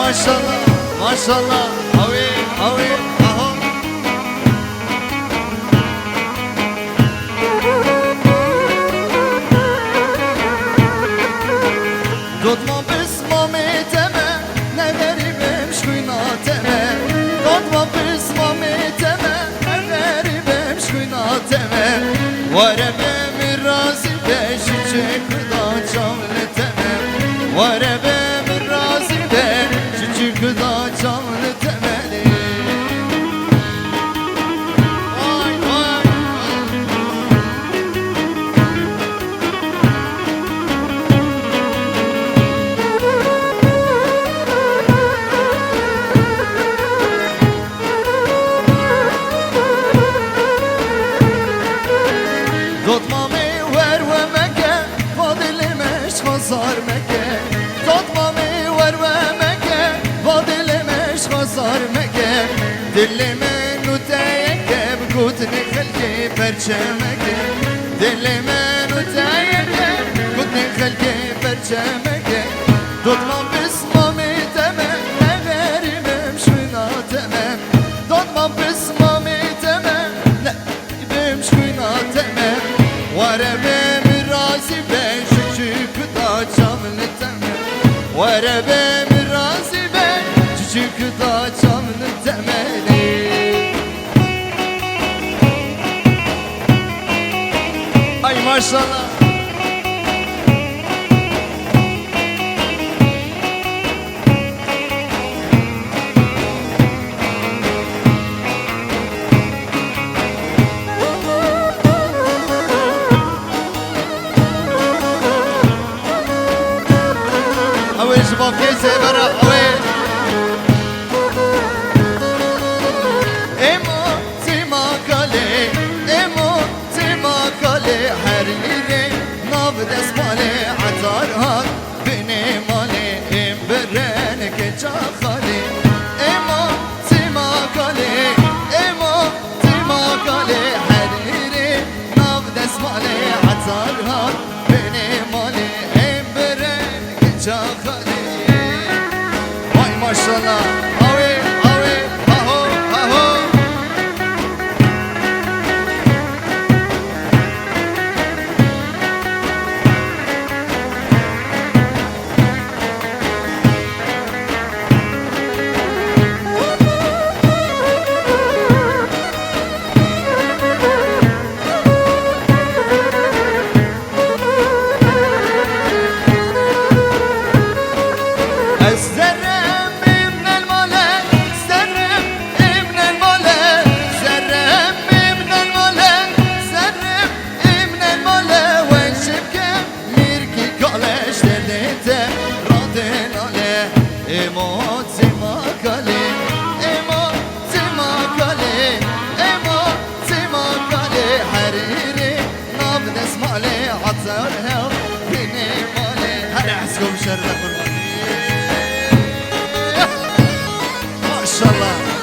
maşallah maşallah havi havi aha Dodma bisma meteme ne veribim şkuyna teme Dodma bisma meteme ne veribim şkuyna teme Varebem razi beşi çekda çavle teme Varebem razi beşi çekda çavle temeli Vay vay Dodma mi ver ve meke Vadilimeş vazar meke Dodma mi ver ve meke Vadilimeş vazar meke Dilime nuteyeke Bkutni khalki perçemeke Dilime nuteyeke Bkutni khalki perçemeke Dodma bisma mi teme Ne verimim şuyna teme Dodma bisma mi teme Ne verimim şuyna teme Varebem razi ben küçük da çamlı teme Varebem razi ben küçük da çamlı temeli Ay maşallah شباب كيسة برا وين إمو تيما كالي إمو تيما كالي حريري ناف دسمالي عطارها بني مالي إم برانك جاخالي إمو تيما كالي إمو تيما كالي حريري ناف دسمالي عطارها بني مالي إم برانك جاخالي Maşallah, havi, havi, haho, haho Maşallah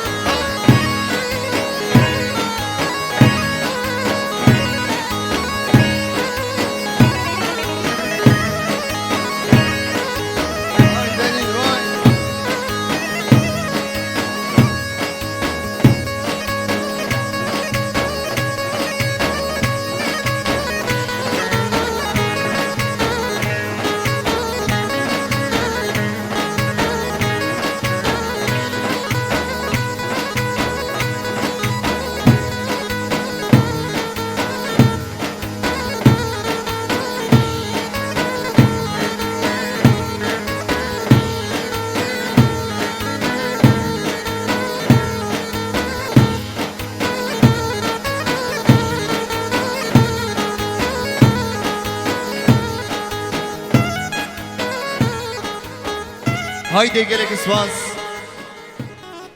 Haydi gelek isvaz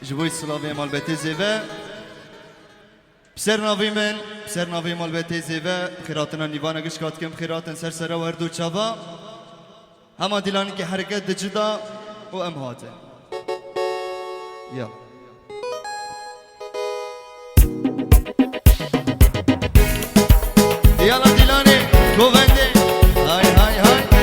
Jboy slavye malbete zeve Pser navi malbete zeve Khiratına nivana gish katkem khiratın sersera verdu çava Hama dilani ki hareket dicida O emhate Ya Diyala dilani Govende Hay hay hay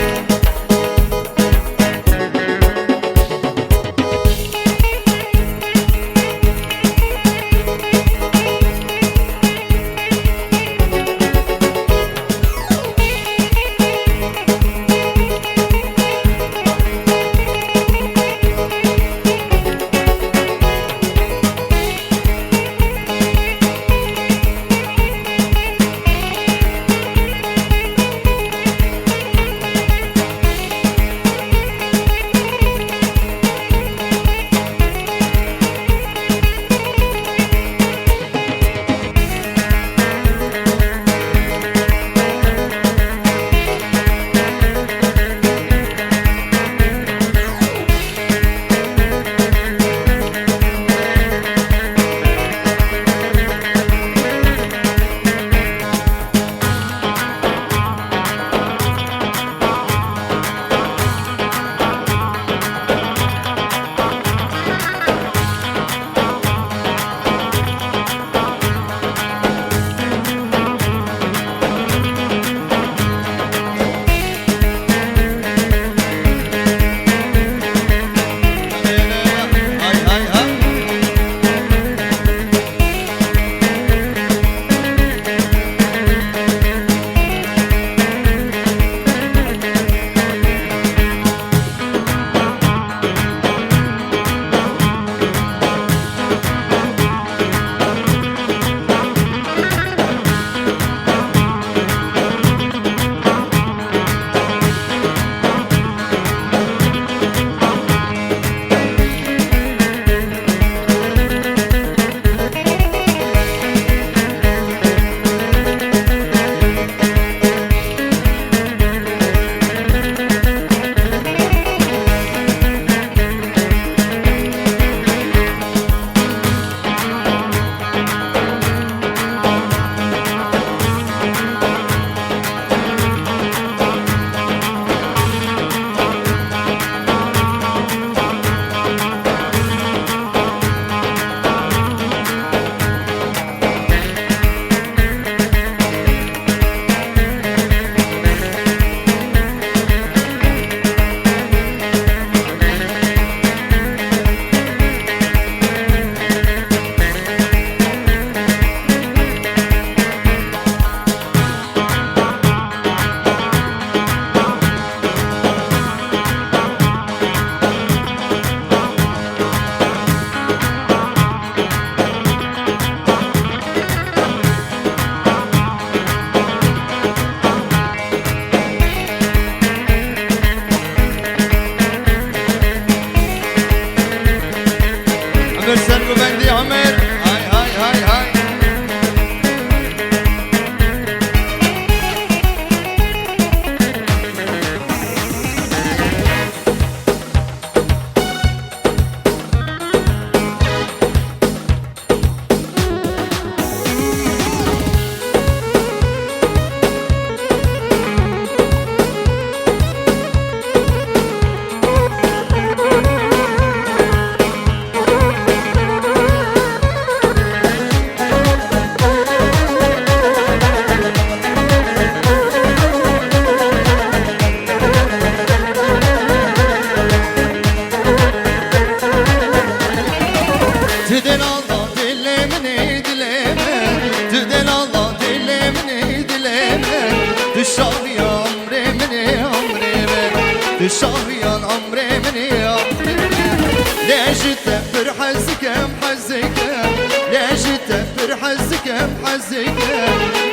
تفر حزكم حزكم ليش تفر حزكم حزكم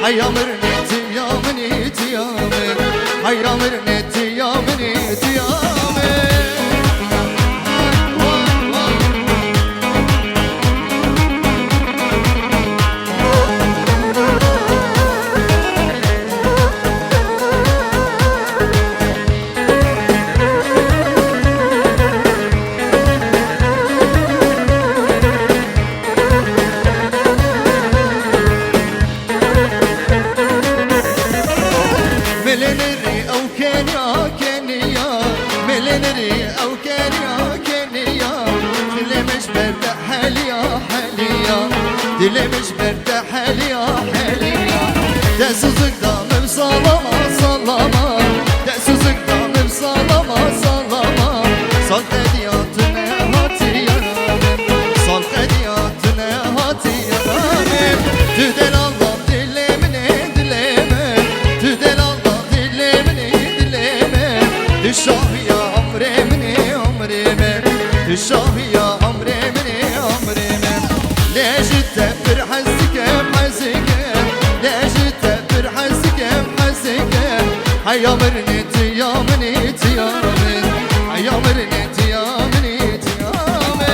هيا مرنيتي يا منيتي يا من هيا مرنيتي يا منيتي يا من ملنري او كينيا كينيا ملنري او كينيا كينيا دلي مش برتاح حاليا حاليا دلي مش برتاح حاليا حاليا دسوزك دام بصلما صلما دسوزك دام بصلما صلما صل قدياتنا هاتي يا رامي صل قدياتنا هاتي يا رامي تدل الله دلي من دلي من تدل الشاهي يا عمري مني عمري من الشاهي يا عمري مني عمري من ليش تفر حزكم حزكم ليش تفر حزكم حزكم هيا مرنيتي يا منيتي يا من هيا مرنيتي يا منيتي يا من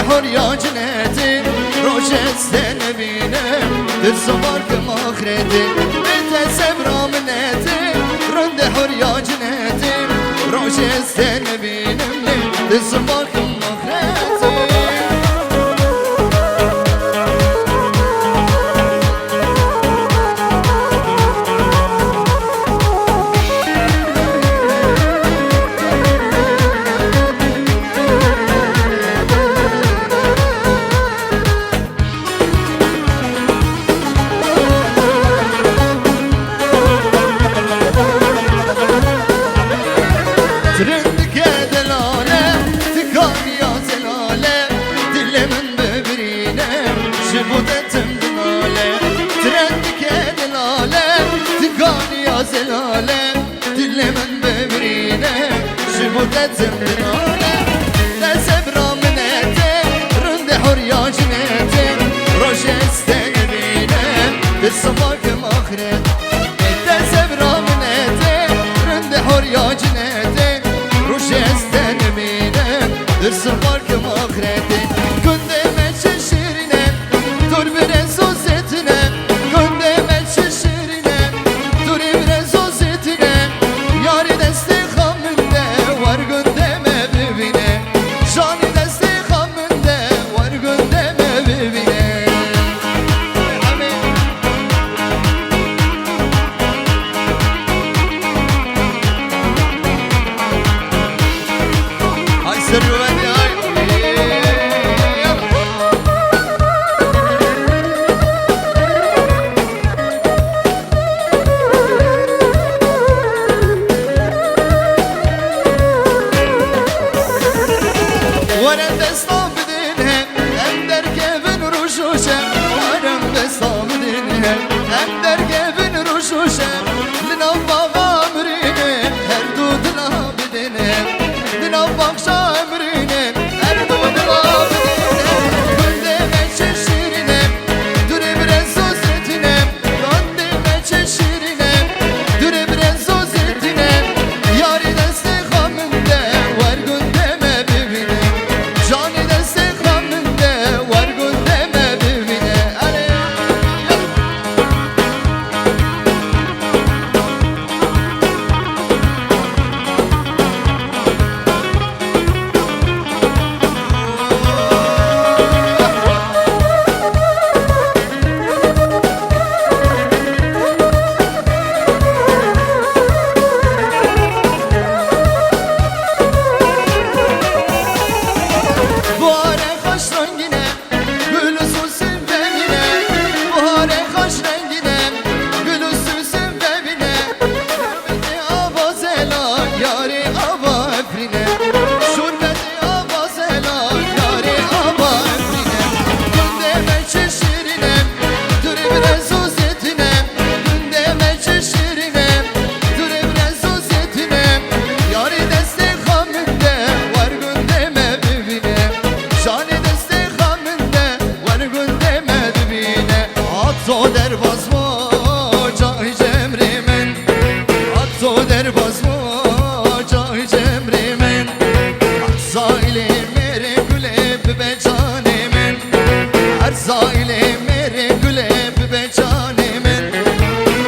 حريا جناتي روشة سنبينة ترسمار كم آخرتي انت سبرا مناتي رند حريا جناتي روشة سنبينة ترسمار كم آخرتي ترندك يا دلالة تكاني يا زلالة دل من ببرينة شبوتة مدلالة ترندك يا دلالة تكاني يا زلالة دل من ببرينة شبوتة مدلالة لا سبرا مناتي رند حريا جناتي روشة استقبينة بالصفاك ماخرت لا سبرا مناتي رند حريا جناتي الصفار كم آخرتي كنت ماشي شيرنا دور برزو زيتنا كنت ماشي شيرنا دور برزو زيتنا ياري دستي خامنده ورگنده ما ببینه جانی دستي خامنده ورگنده ما ببینه های سروانی ورم دستام بدینه هم در کبن روشوشه ورم دستام بدینه هم در کبن روشوشه لناو باقا امرینه هر دو دلا بدینه لناو باقشا امرینه هر دو دلا بدینه کنده مچه شیرینه دوره برزو زیتینه کنده مچه شیرینه دوره برزو زیتینه یاری دست خامنده ورگنده ما ببینه جانی دست خامنده ورگنده ما ببینه تو در باز ما جای جمری من تو در باز ما جای جمری من زایل میره گله به جان من هر زایل میره گله به جان من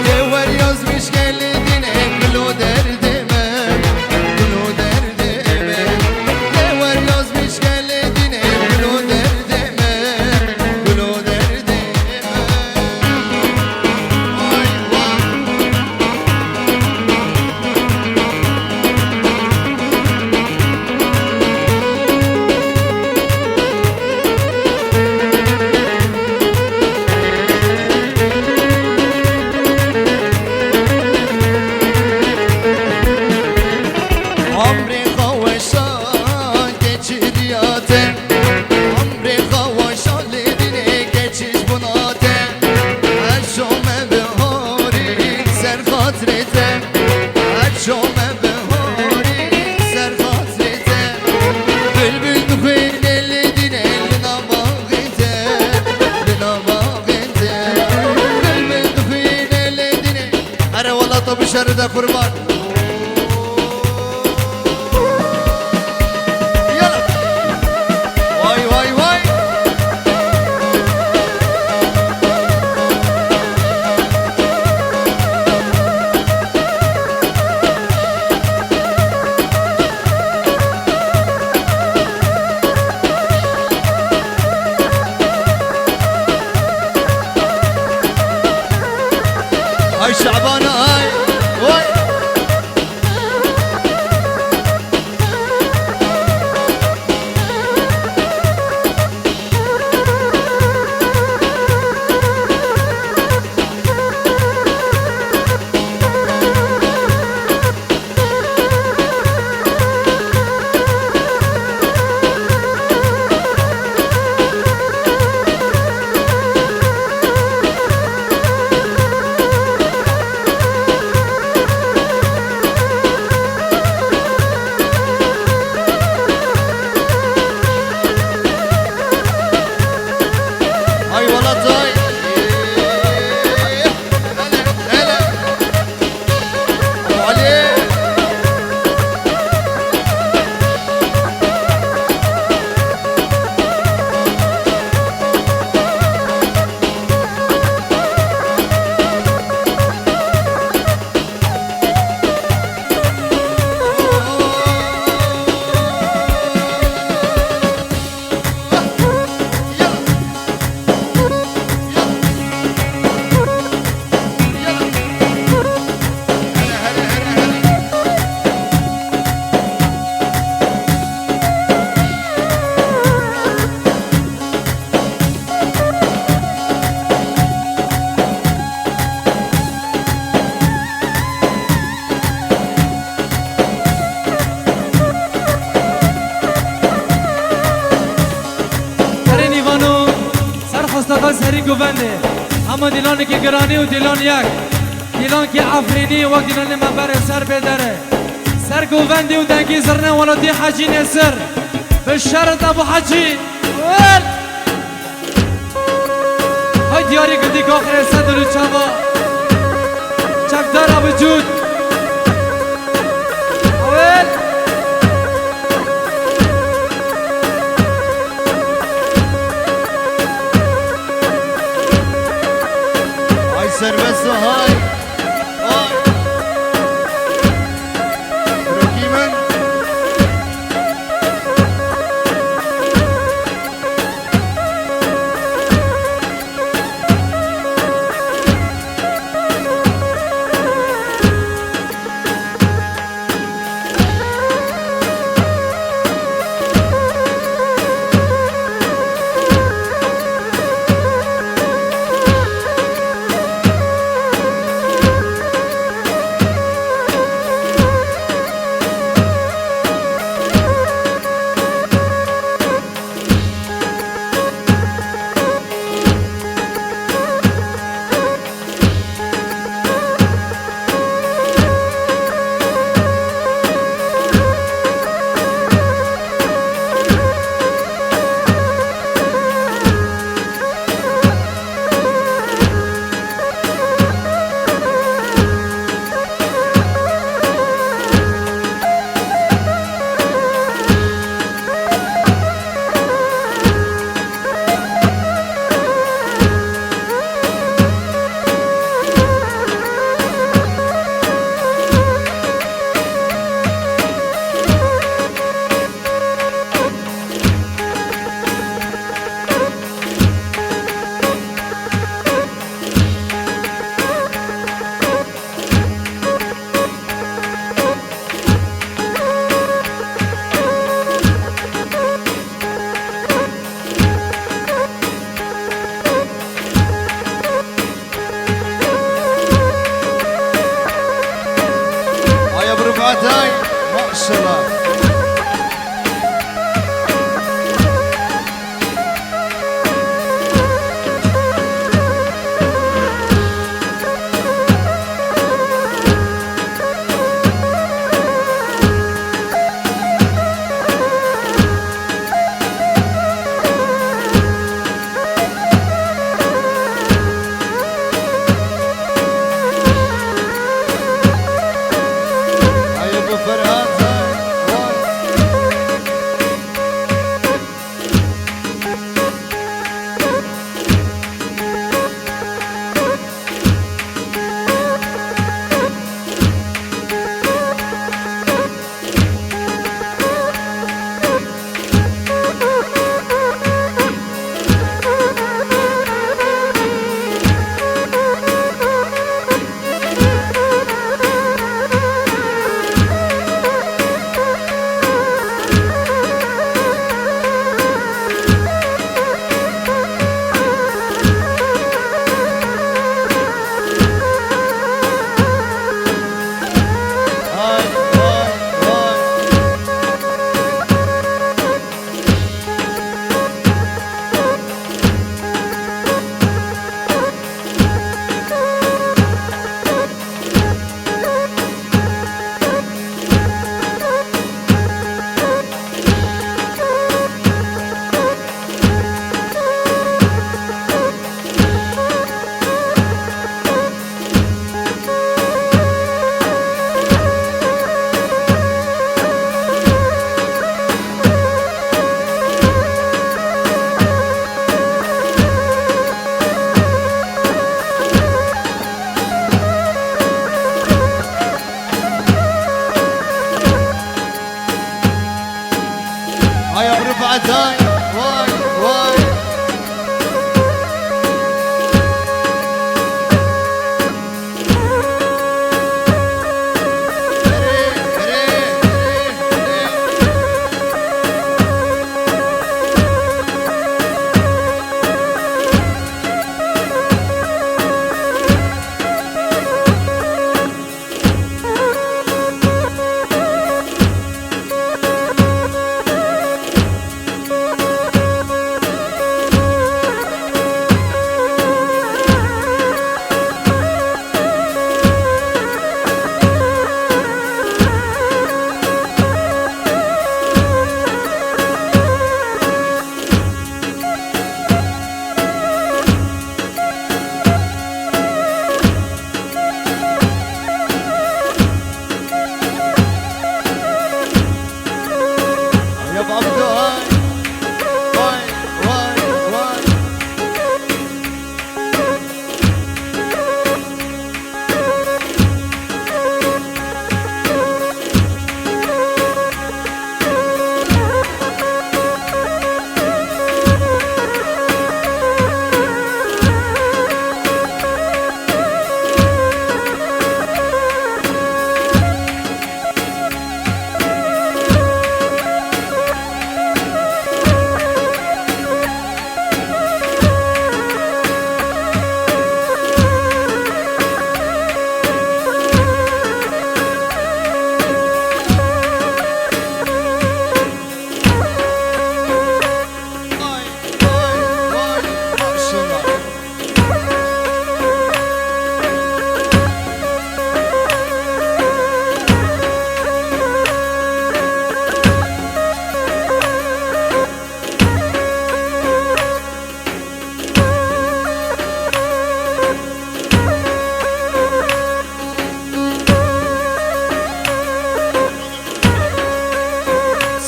دیوار yazmış geldiğine gülü derdime gülü derdime دیوار yazmış geldiğine gülü derdime gülü derdime vay vay Amerika ve şan geçidiyate Amerika ve şan lidine geçiş bunate Eşome beharin ser hatrete Eşome beharin ser hatrete Bülbül duhin elidine lina bağite Lina bağite Bülbül duhin elidine Ere valla tabi şeride kurban Vay vay vay Ay Şaban ay vay Ay valla tay hele Ali سرین ایوانو سر خستقال سری گوونده اما دیلانی که گرانی و دیلان یک دیلان که افرینی وقت دیلان منبر سر بدره سر گوونده و دنگی زرنه ولادی حجی نصر به شرط ابو حجی های دیاری گدی که آخر صدر و چابا چکدار ابو جود Ay serbest hay Ay Bırakayım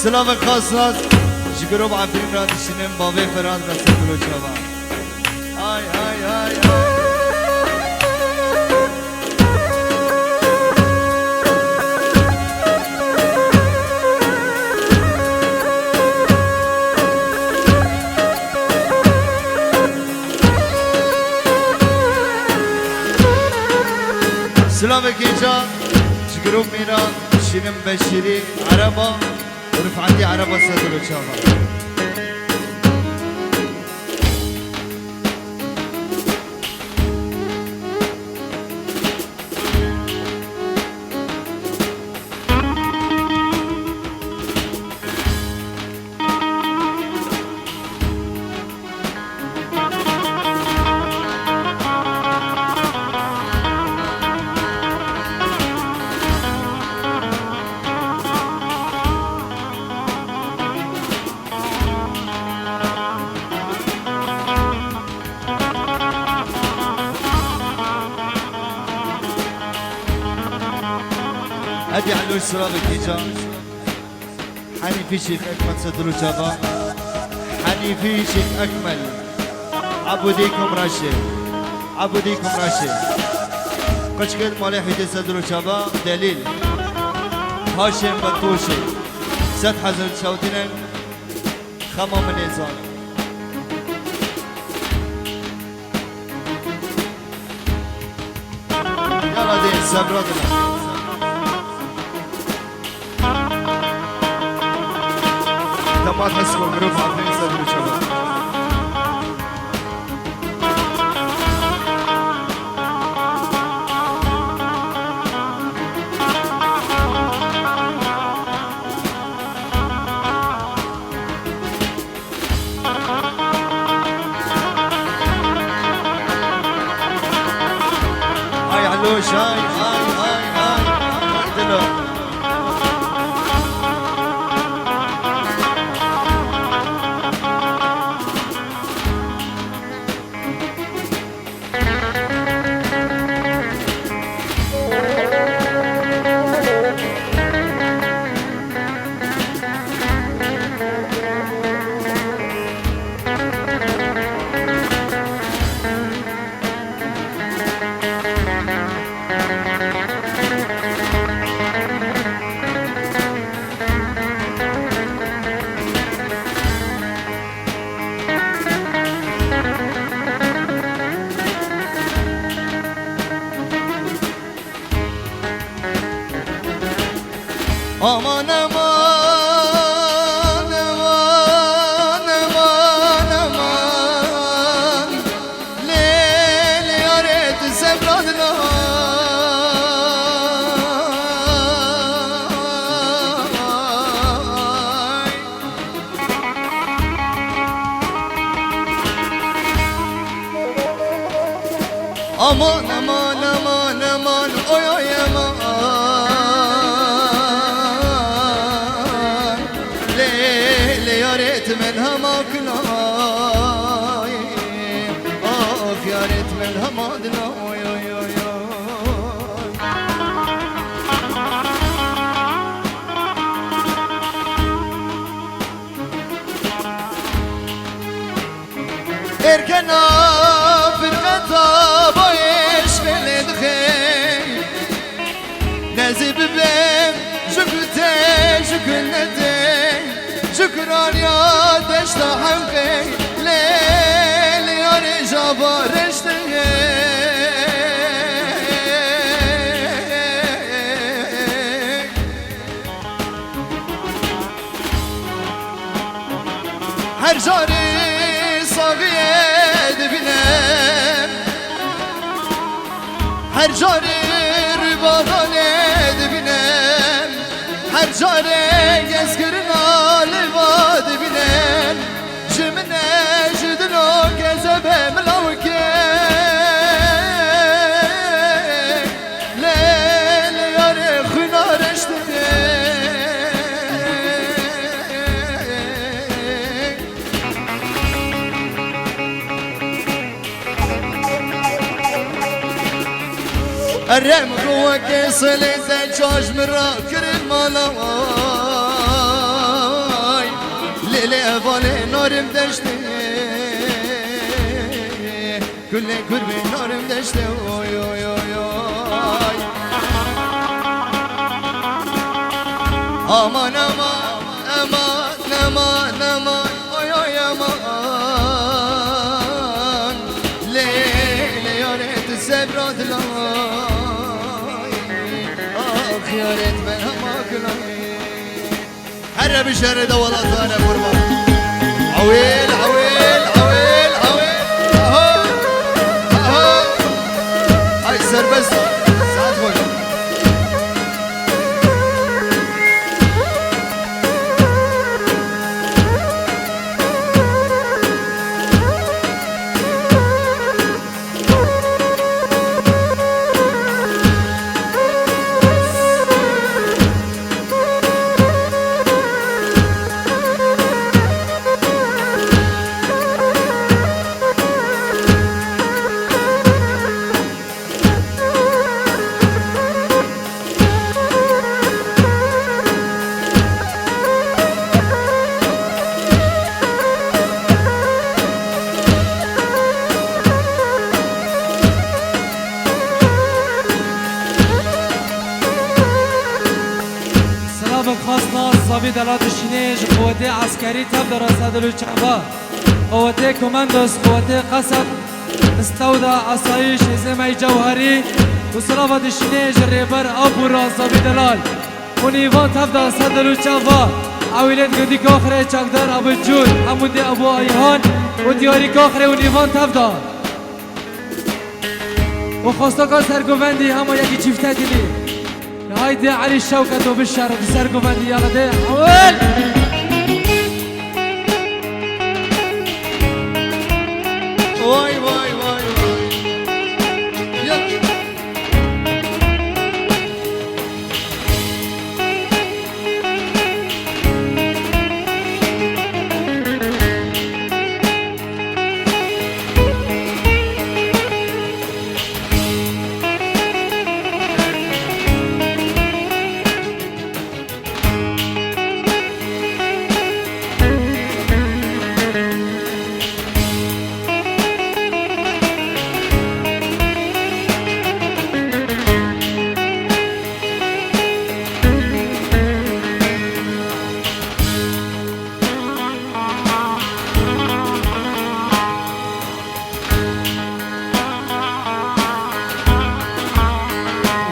سلام خاص ناس جگرو با عبدالیم را دشتنیم باوی فراد رسل دلو چابا آی آی آی آی سلام كيجا جقروب مينا شيرين بشيري عربة ورفعتي عربة سدلو شابا هدي علوش سلام كيجا حني في شيخ أكمل سدلو شابا حني في شيخ أكمل عبوديكم راشي عبوديكم راشي قشكل مالي حيدي سدلو شابا دليل هاشم بطوشي ست حزن شوتين خمام نيزان يلا دين سبراتنا ما تحسوا بروف عارفين يسدلوا شباب هاي علوش هاي اعتلوا aman aman aman aman aman leyli yaret sevradına aman aman aman aman oy oy aman يا ريت منها ما كلاي اوف يا ريت منها ما دلاي اركنا في الغطا بايش في الدخيل نزب بين شكلتين شكلتين شكرا يا دشتا حمقي ليل يا رجابا رشتغي هر جاري صغير بنام هر جاري رباطان بنام هر جاري يذكرنا لباد بنام جمنا جدنا كذبه ملوكي ليل ياري خنا رشتغي الرم قوة كيسل انت جاج من راكر المالا ليلي أفالي نارم دشتي كل قربي نارم دشتي أوي أوي أوي أوي aman aman aman aman aman oy oy aman Leyla yaret sebrat lay ah yaret ben hamak lay her bir şerre de valla sana kurban Avil avil avil avil aha aha ay serbest saat boş صابي دلات الشنيج قوتي عسكري تبدأ رصاد الشعباء قوتي كوماندوس قوتي قصد استودع عصايش زمي جوهري وصلافة الشنيج الريبر أبو راس صابي دلال ونيفان تبدأ رصاد الشعباء عويلات قدي كاخري چاكدار أبو الجود حمودي أبو أيهان ودياري كاخري ونيفان تبدأ وخواستاكا سرگوندي هما يكي چفتاتي لي هايدي علي الشوكة وبالشرف سرقوا بندي يلا دي حول واي واي واي واي يلا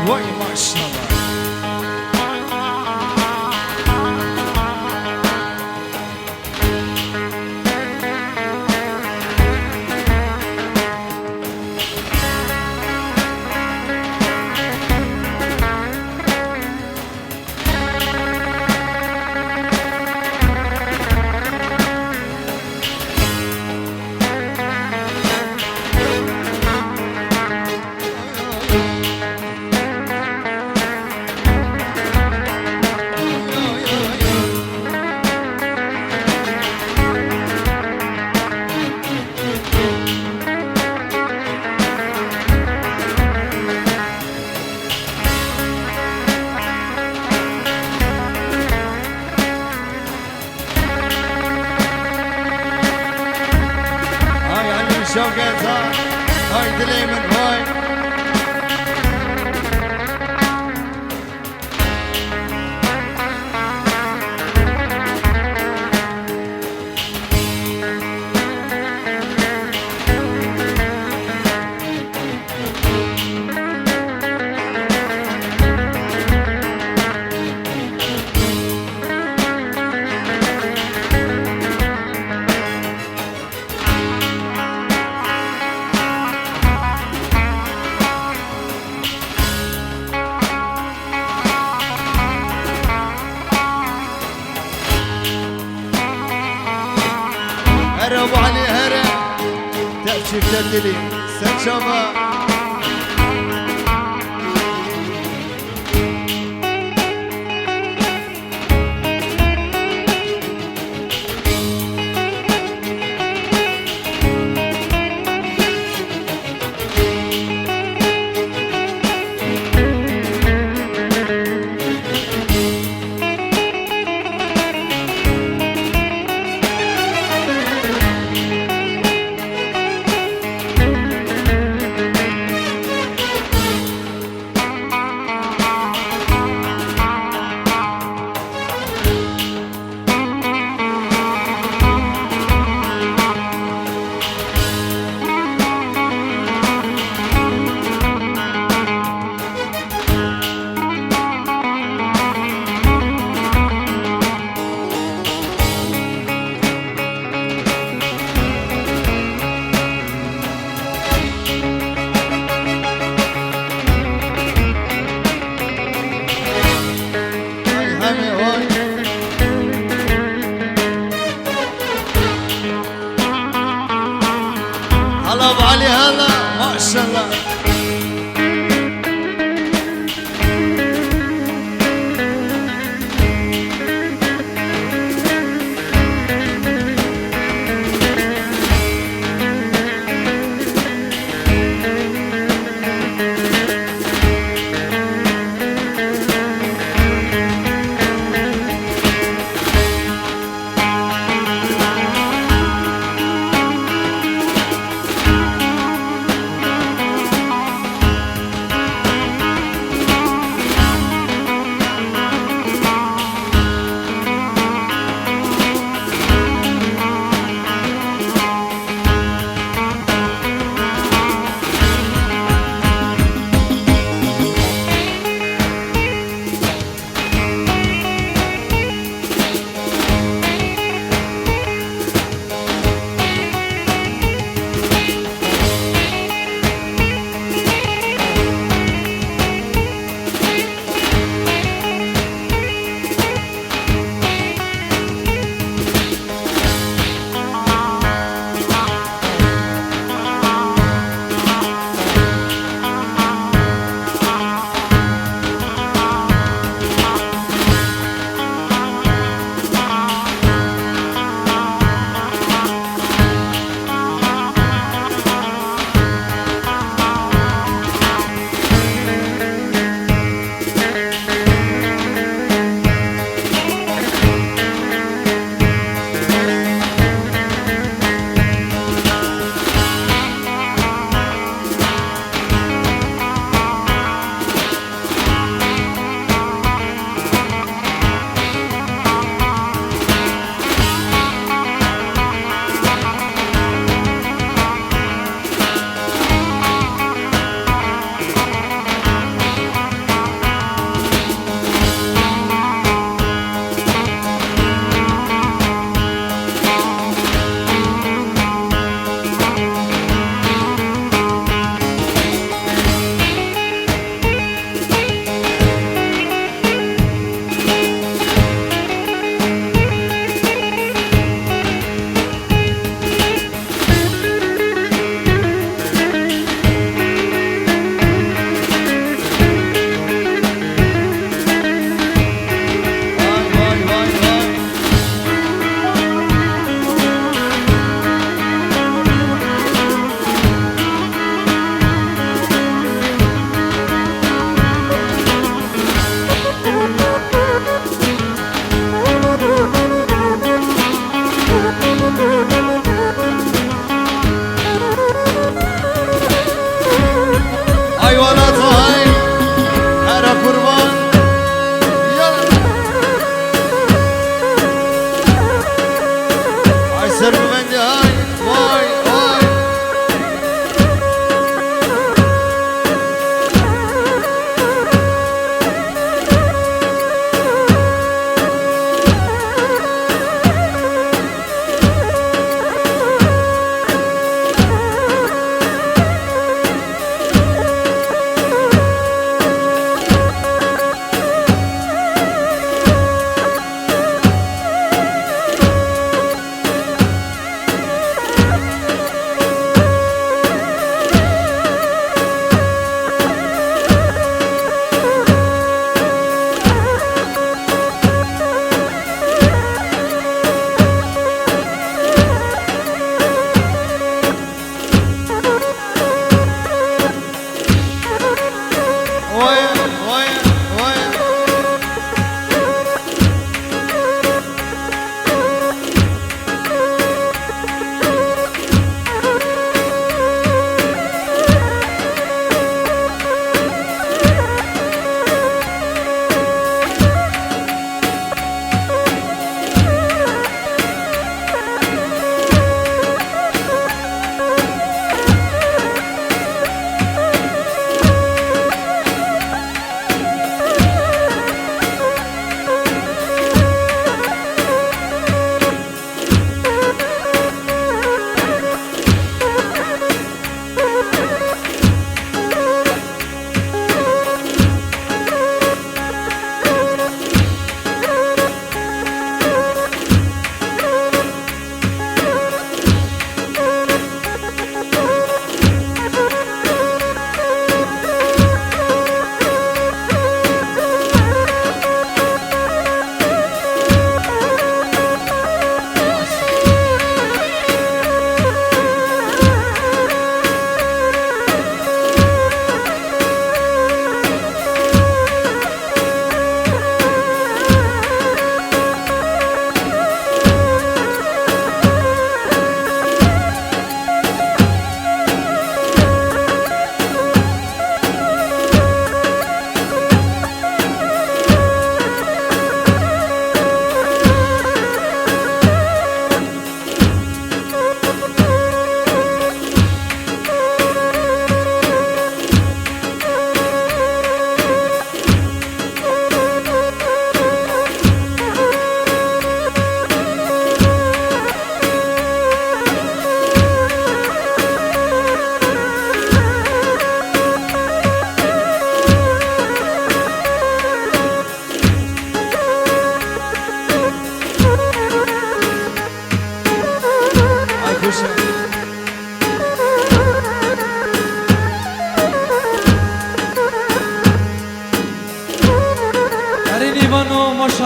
واي ما شاء الله شوقت هاي دلي من هاي هرب علي هرب تأتي بتدلي سنشوفها الله ابو علي هلا ما شاء الله.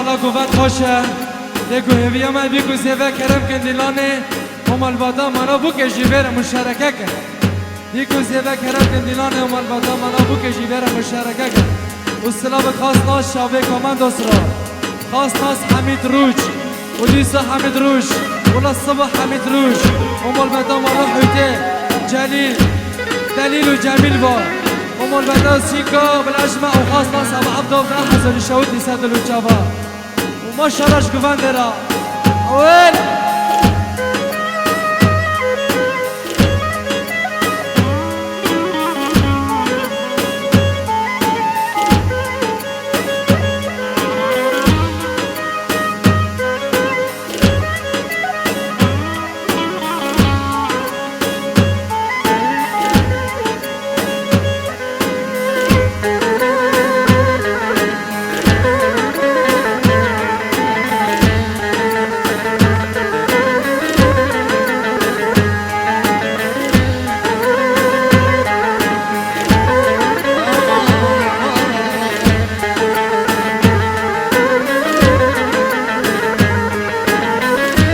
مالا گوفت خوشه دیگو هویه من بیگو زیوه کرم کندیلانه هم البادا مانا بو که جیبه مشارکه کن دیگو زیوه کرم کندیلانه هم البادا مانا بو که جیبه مشارکه کن و سلام خاص ناس شاوه کامندوس را خاص ناس حمید روش و دیسا حمید روش ولا الصبح حمید روش هم البادا مالا حوته جلیل دلیل و جمیل با هم البادا سیکا بالاجمع و خاص ناس ابو عبدو بن حسن الشهود سيد الوجابا وما شرش كوفاندرا اول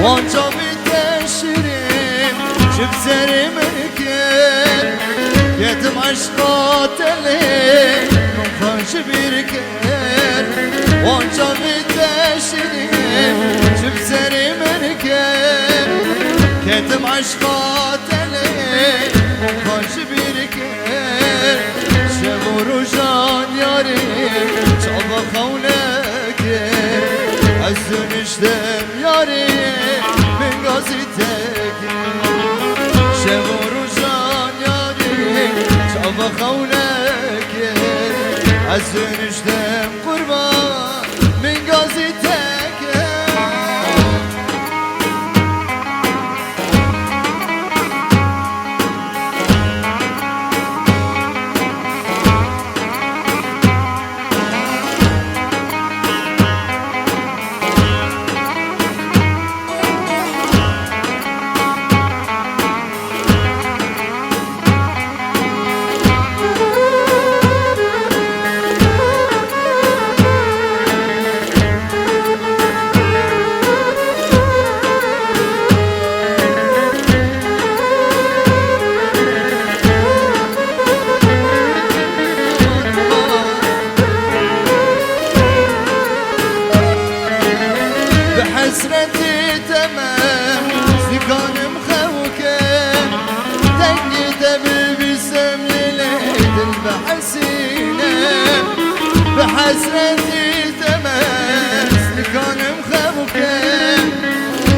وانجا بتشريم شبزري مركن يتم عشقات اللي نخش بيركن وانجا بتشريم شبزري مركن يتم عشقات اللي نخش بيركن شمور وجان ياريم شعب خولك الزنشتم ياريم من قصيتك شمور وجان ياريم شعب خولك الزنشتم قربان من قصيتك بحسرتي تمام سكان مخوكم تنقيت بالبسم لليل البحسينة بحسرتي تمام سكان مخوكم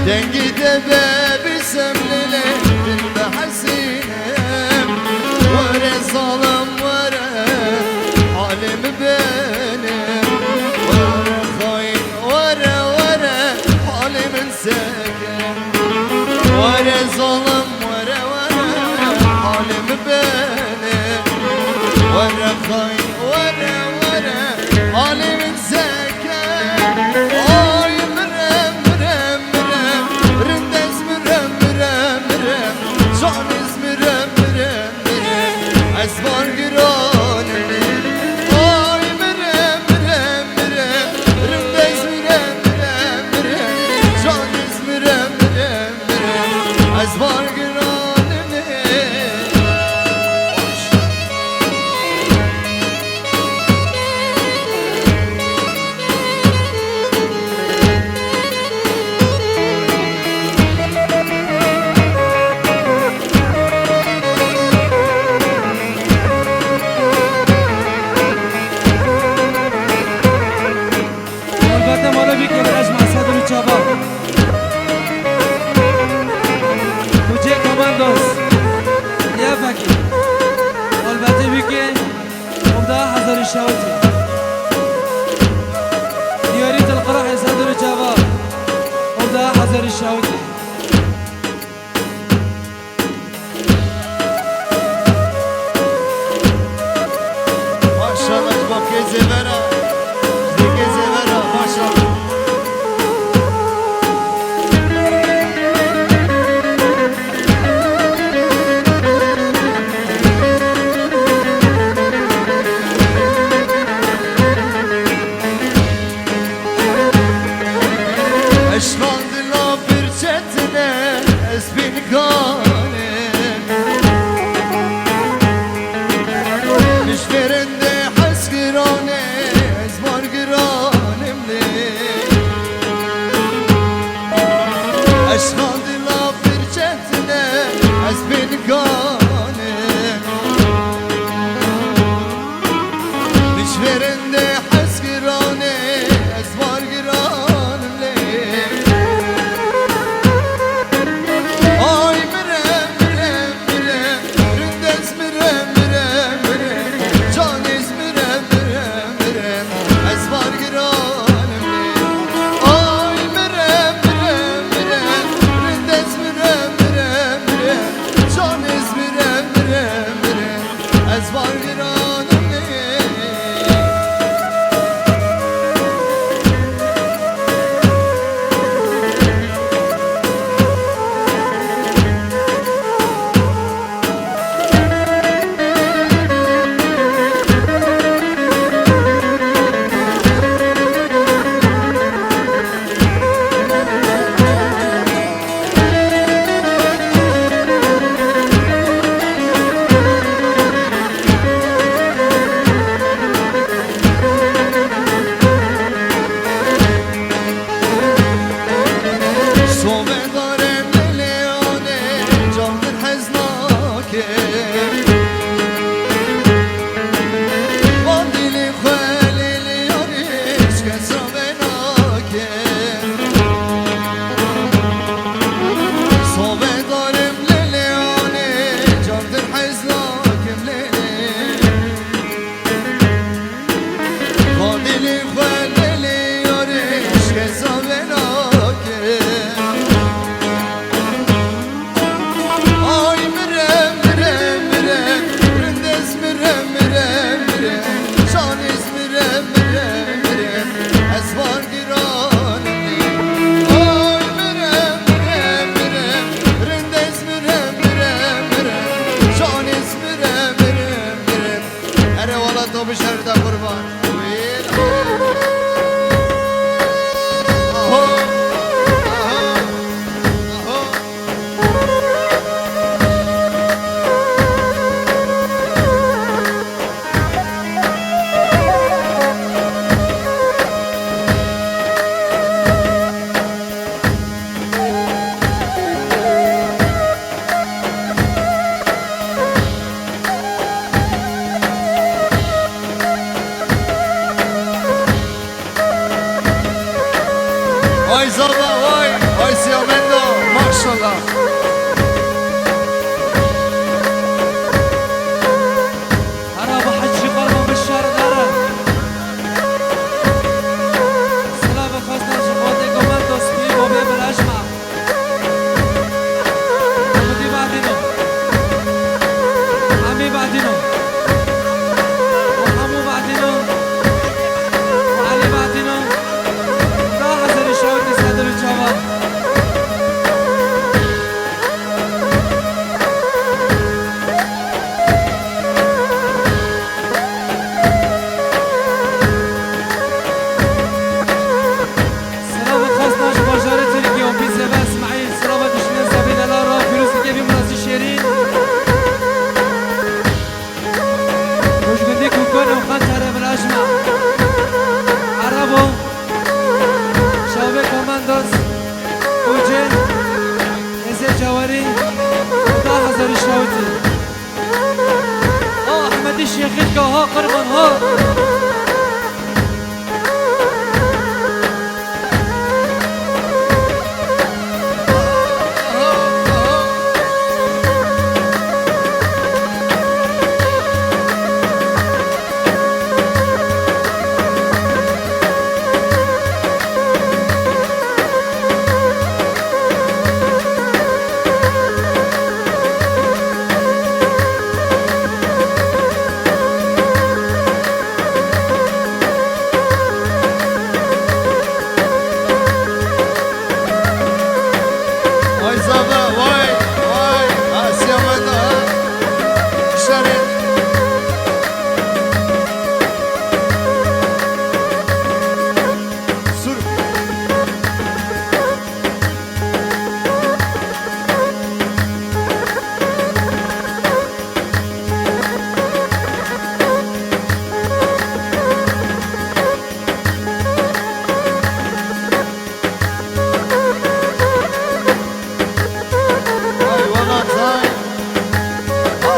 تنقيت بالبسم لليل البحسينة ورا ظلم ورا عالم بينه ورا خاين ورا من سكن ورا ظلم ورا عالم بينه ورا خاين ورا عالم سكن اي مرم مرم مرم رندز مرم مرم مرم جانز مرم مرم مرم اسبار گران اي مرم مرم مرم رندز مرم مرم مرم جانز مرم مرم مرم اسبار گران البته مالا بی که برش مسعد رو چابا کجه کامندوس یه فکی البته بی که عمده حضر شاوتی دیاریت القرح سعد رو چابا عمده حضر شاوتی ماشاءالله با که زیورا دیگه زیورا ماشاءالله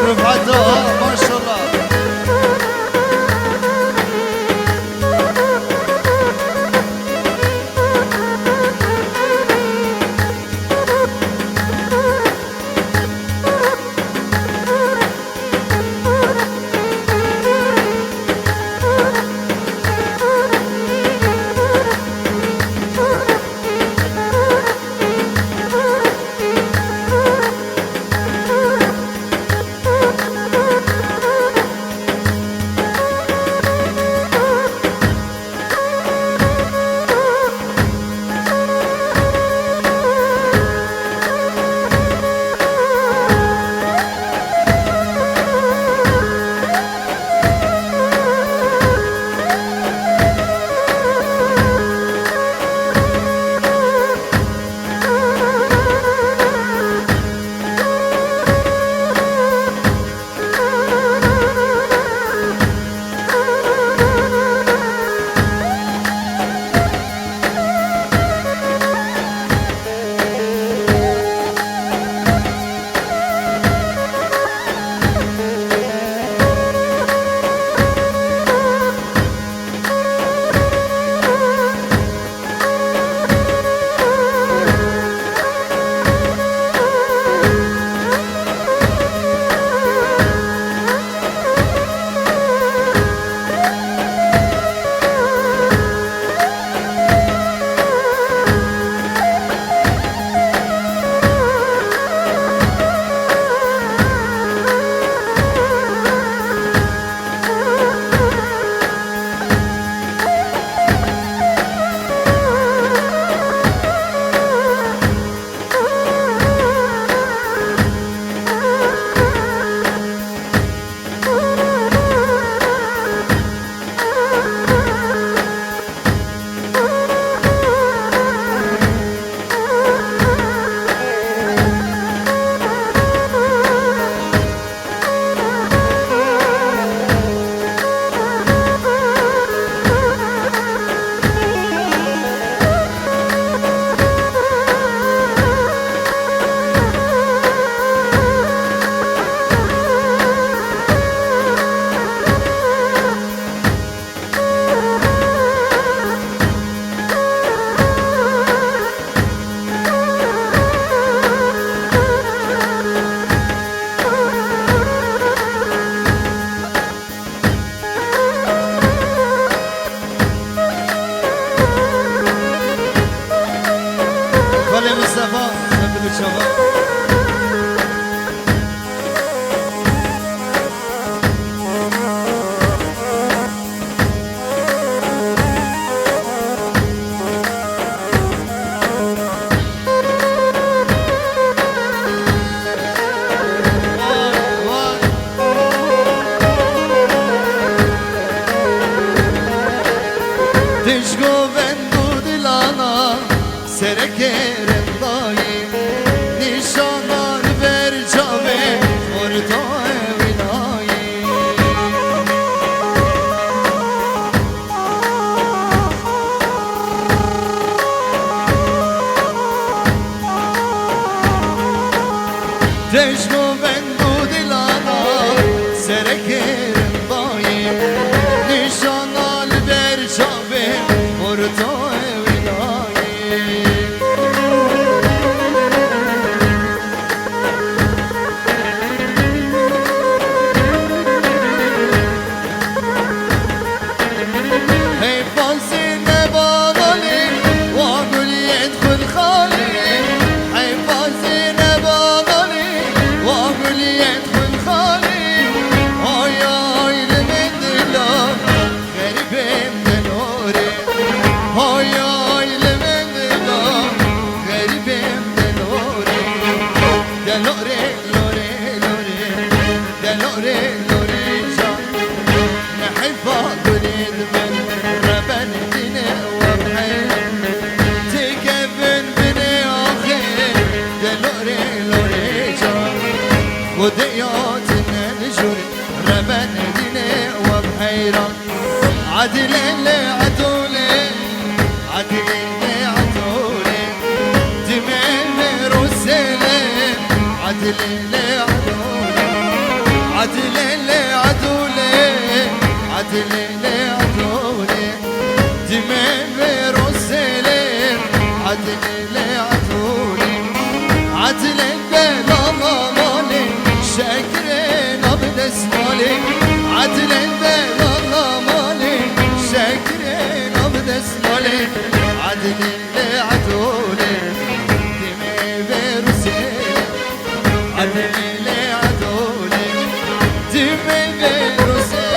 رفعتها ما شاء الله. عدلي عدولي عدلي عدولي دمي بروسلي عدلي عدولي عدلي بلالا مالي شكرين ابد اسمالي عدلي بلالا مالي شكرين ابد اسمالي عدلي عدولي دمي بروسلي عدلي عدولي دمي بروسلي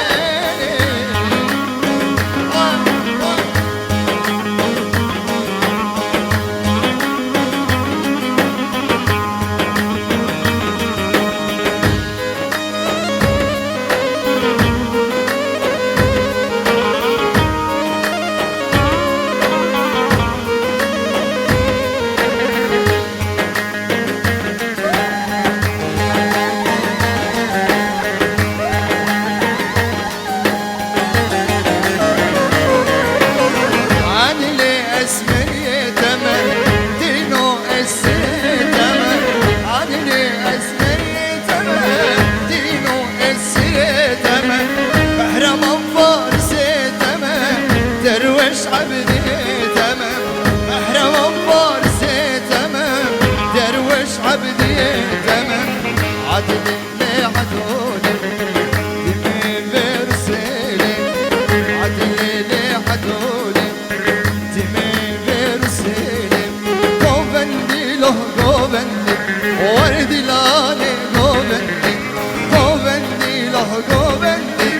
درويش عبدي تمام محرم فارسي تمام درويش عبدي تمام عدلي عدولي دمي برسلي عدلي عدولي دمي برسلي قوبندي له قوبندي وردي لاني قوبندي قوبندي له قوبندي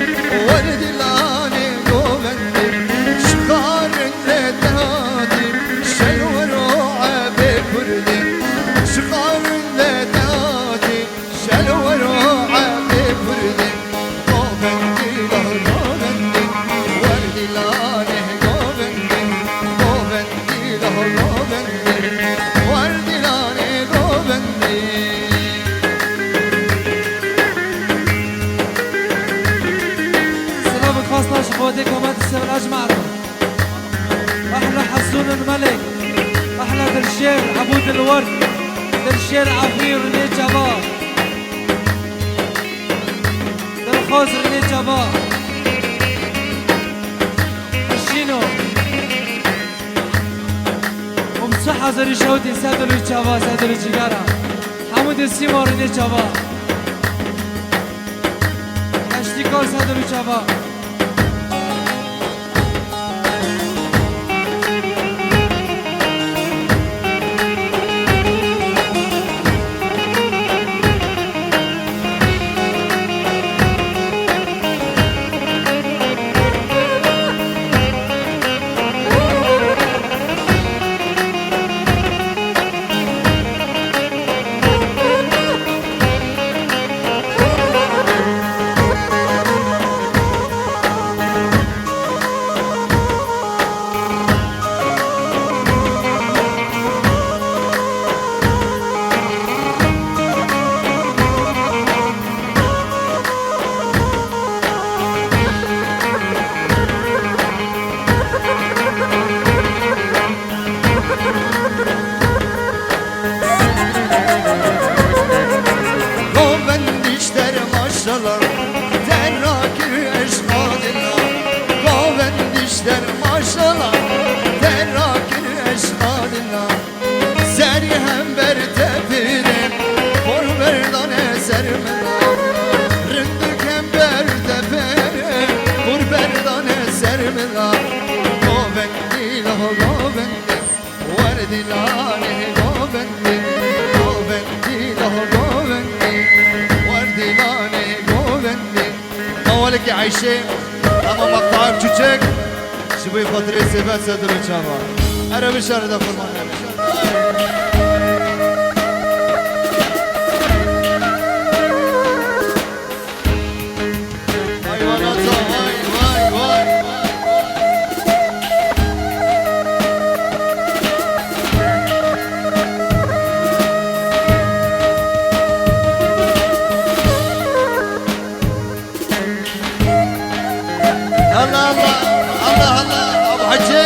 وردي لاني قوبندي شقارن لتاتي شلور وعبي كردي شقارن لتاتي شلور وعبي كردي قوبندي له قوبندي وردي لاني قوبندي قوبندي له قوبندي وردي لاني قوبندي سلام خاصة شبودي كومات السبع أجمعنا أحلى حسون الملك أحلى درشير عبود الورد درشير عفير رني جبا درخوز رني جبا الشينو ومصحة زري شوتي سادلو جبا سادلو جيجارا حمود السيمو رني جبا اشتيكور سادلو جبا مالك عايشة أما مقطعك تشوشك شبي خاطري سيبات سادر الشامع أنا بشار ده فرمان الله الله الله الله أبو حجي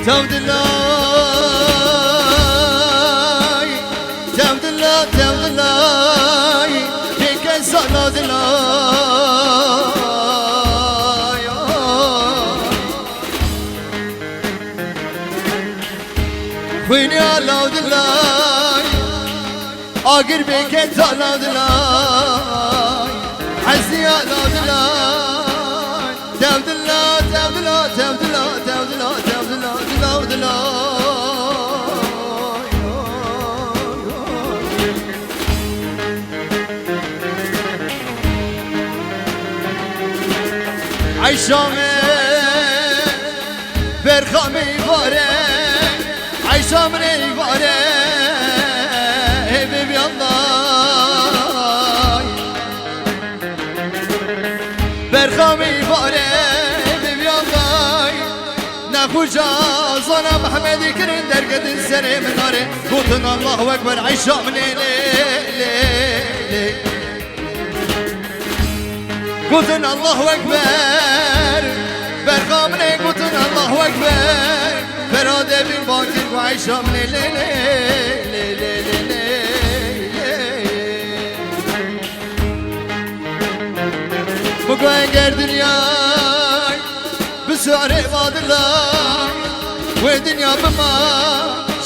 تعود الله تعود الله تعود الله فيك صلاة الله ويني على الله اقر بك تعود الله حزني على الله تعود الله تعود الله تعود الله تعود الله تعود الله تعود الله عيشامي برخامي بارك عيشامي بارك حبيبي الله برخامي بارك حبيبي الله نخوجا زنا محمد كرن درقد السري من ناري قلتنا الله اكبر عيشامي قلتنا الله اكبر برخامني قلتنا الله اكبر فرادة بن باكر وعيشام لي لي لي لي لي لي بقى قر دنياي بسعر عباد الله ودنيا بما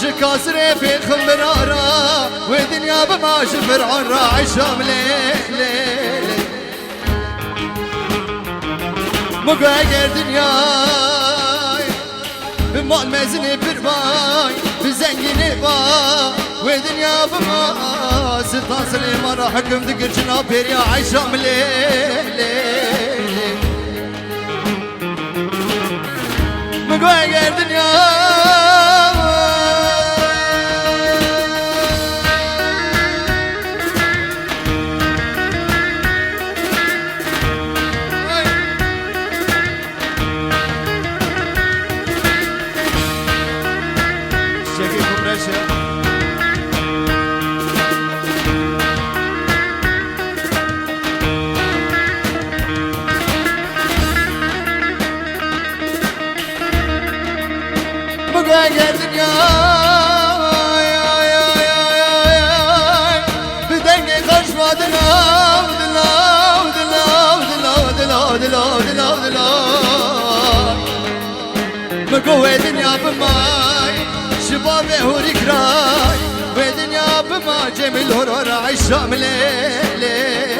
شكاسري في خمرارا ودنيا بما شفرعون را عيشام لي لي لي مقاقر دنياي بمال مزني برباي بزنجني با ودنيا بما سلطان سليمان راح حكم ذكر جناب يا عيشام ليلي مقاقر دنياي مقاقر دنياي بدنقي خش وادنا ودلا ودلا ودلا ودلا ودلا ودلا ودلا مقوي دنيا بماي شبابي هوري كراي ودنيا بما جميل هورا عيشام ليلي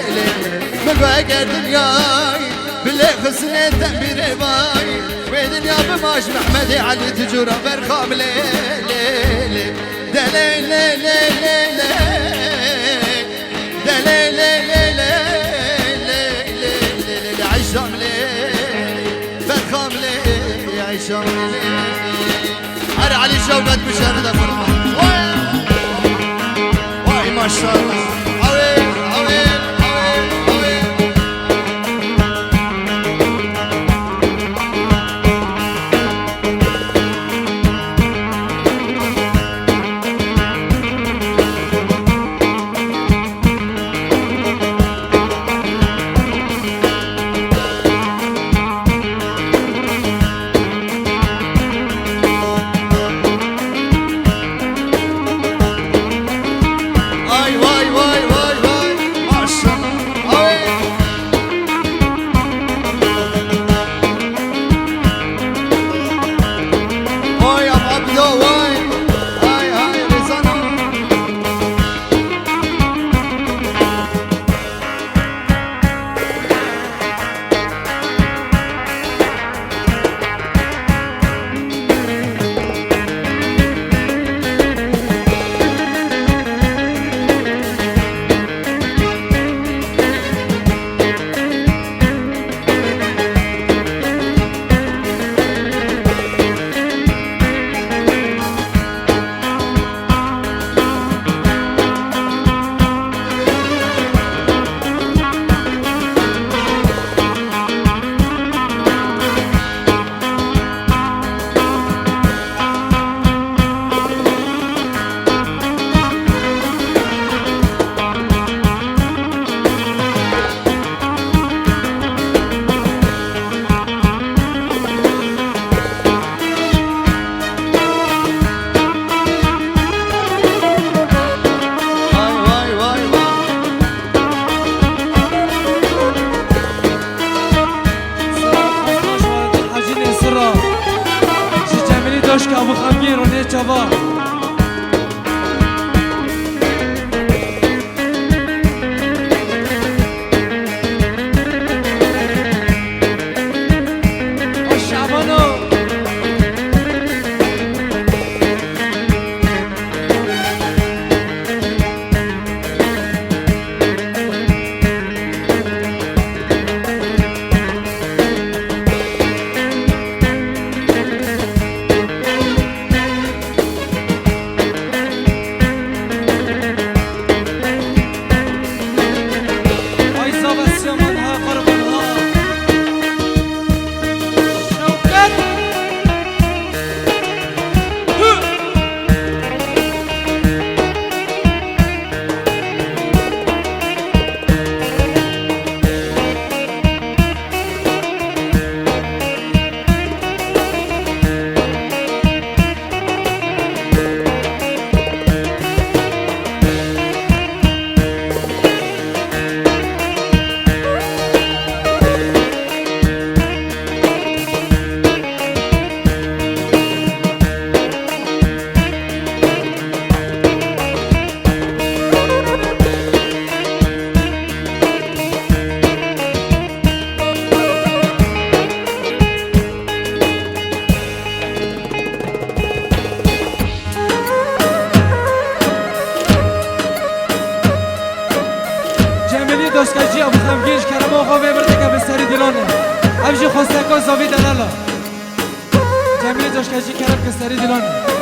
مقاقر دنياي بلي خسني تنبير باي ودنيا بماش محمدي علي تجورة برخام ليلي دلي لي لي لي لي دلي لي لي لي لي عيشام لي برخام لي عيشام لي هر علي شوقت بشردة فرما واي ما شاء الله عويل عويل عويل عويل داشت که ابو خمگیر و نه چوا داشتگی ابو خمگیش کرم آقا ببرده که به سری دلانه همشه خواسته که زاوی دلالا جمعی داشتگی کرم که سری دلانه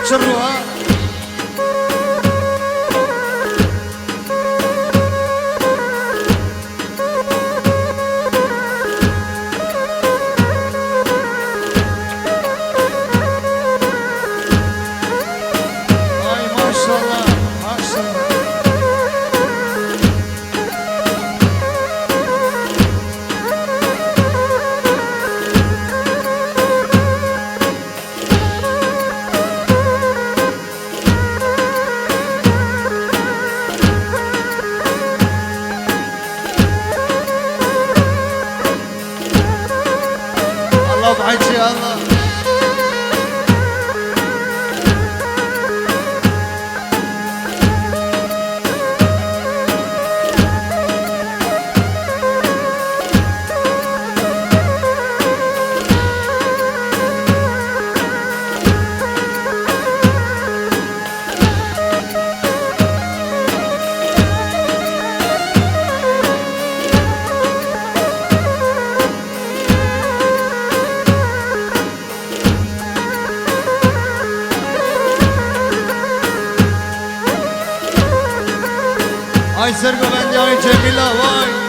شروها ay maşallah maşallah Allah بعيد يا الله Ay Sergo bende ay Cemila vay